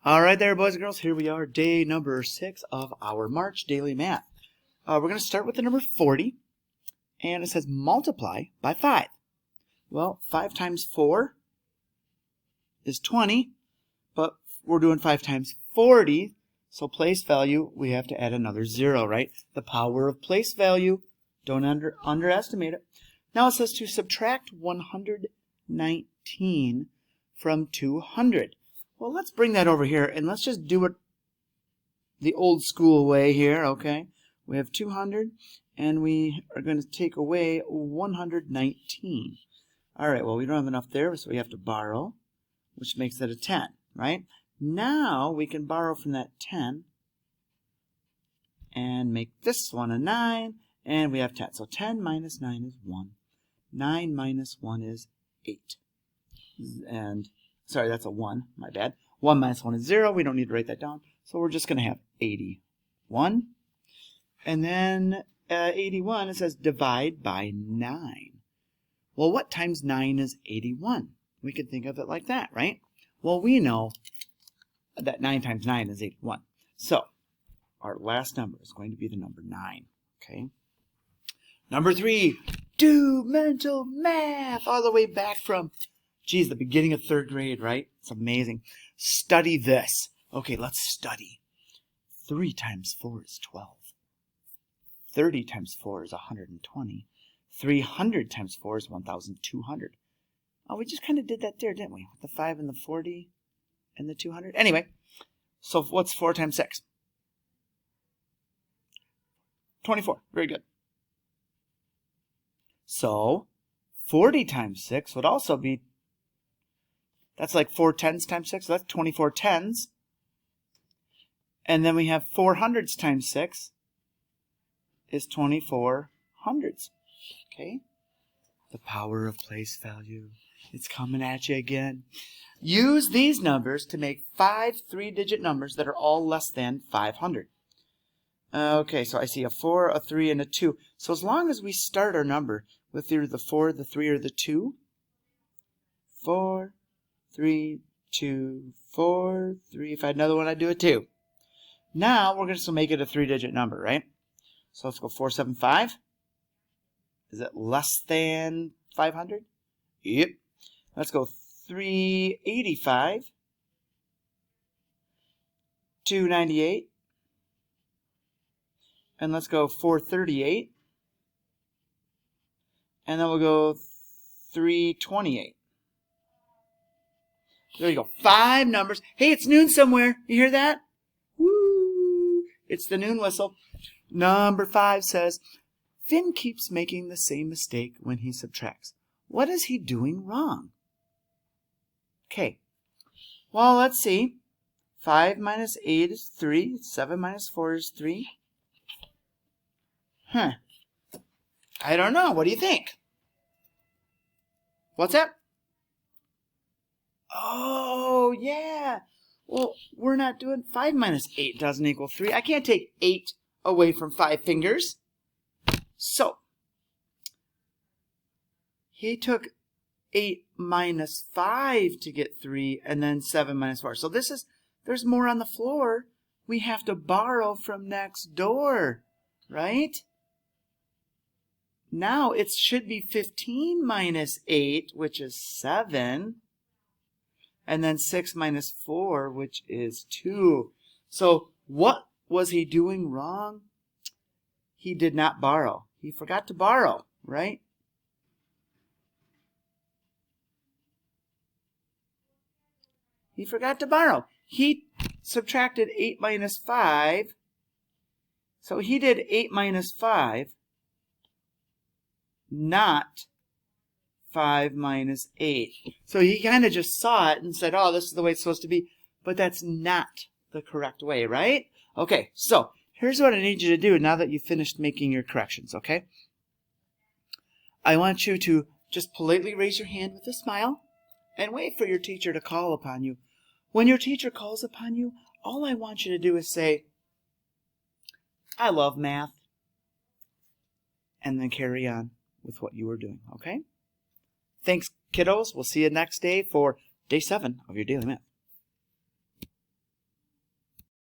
All right there, boys and girls, here we are, day number 6 of our March daily math. We're going to start with the number 40, and it says multiply by 5. Well, 5 times 4 is 20, but we're doing 5 times 40, so place value, we have to add another 0, right? The power of place value, don't underestimate it. Now it says to subtract 119 from 200. Well, let's bring that over here, and let's just do it the old school way here, okay? We have 200, and we are going to take away 119. All right, well, we don't have enough there, so we have to borrow, which makes that a 10, right? Now we can borrow from that 10 and make this one a 9, and we have 10. So 10 minus 9 is 1. 9 minus 1 is 8. And sorry, that's a 1, my bad. 1 minus 1 is 0. We don't need to write that down. So we're just going to have 81. And then 81, it says divide by 9. Well, what times 9 is 81? We could think of it like that, right? Well, we know that 9 times 9 is 81. So our last number is going to be the number 9, okay? Number 3, do mental math all the way back from, geez, the beginning of 3rd grade, right? It's amazing. Study this. Okay, let's study. 3 times 4 is 12. 30 times 4 is 120. 300 times 4 is 1,200. Oh, we just kind of did that there, didn't we? With the 5 and the 40 and the 200. Anyway, so what's 4 times 6? 24. Very good. So 40 times 6 would also be, that's like 4 tens times 6, so that's 24 tens. And then we have 4 hundreds times 6 is 24 hundreds. Okay? The power of place value. It's coming at you again. Use these numbers to make 5 3-digit numbers that are all less than 500. Okay, so I see a 4, a 3, and a 2. So as long as we start our number with either the 4, the 3, or the 2, 4, 3, 2, 4, 3. If I had another one, I'd do a 2. Now we're going to make it a 3-digit number, right? So let's go 475. Is it less than 500? Yep. Let's go 385. 298. And let's go 438. And then we'll go 328. There you go. 5 numbers. Hey, it's noon somewhere. You hear that? Woo! It's the noon whistle. Number 5 says, Finn keeps making the same mistake when he subtracts. What is he doing wrong? Okay. Well, let's see. 5 minus 8 is 3. 7 minus 4 is 3. I don't know. What do you think? What's that? Oh, yeah. Well, we're not doing 5 minus 8 doesn't equal 3. I can't take 8 away from 5 fingers. So, he took 8 minus 5 to get 3, and then 7 minus 4. So there's more on the floor. We have to borrow from next door, right? Now it should be 15 minus 8, which is 7. And then 6 minus 4, which is 2. So what was he doing wrong? He did not borrow. He forgot to borrow, right? He forgot to borrow. He subtracted 8 minus 5. So he did 8 minus 5, not 5 minus 8. So he kind of just saw it and said, oh, this is the way it's supposed to be. But that's not the correct way, right? Okay, so here's what I need you to do now that you've finished making your corrections, okay? I want you to just politely raise your hand with a smile and wait for your teacher to call upon you. When your teacher calls upon you, all I want you to do is say, I love math, and then carry on with what you were doing, okay? Thanks, kiddos. We'll see you next day for day 7 of your daily math.